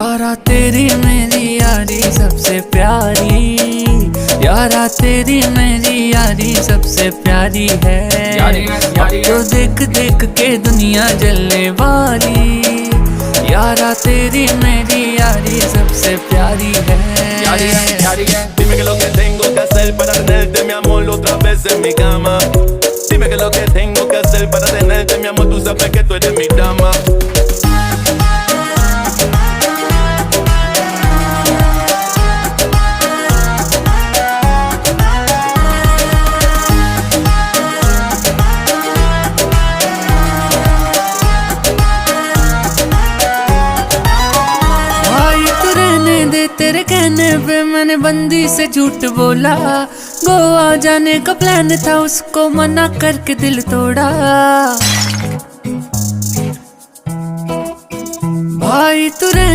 यारा तेरी मेरी यारी सबसे प्यारी, यारा तेरी मेरी यारी सबसे प्यारी है। अब तो देख देख के दुनिया जलने वाली, यारा तेरी मेरी यारी सबसे प्यारी है। Dime que lo que tengo que hacer para tenerte, mi amor, otra vez en mi cama. Dime que lo que tengo que hacer para tenerte, mi amor, tú sabes que tú eres mi dama. तेरे कहने पे मैंने बंदी से झूठ बोला, गोवा जाने का प्लान था उसको मना करके दिल तोड़ा। भाई तू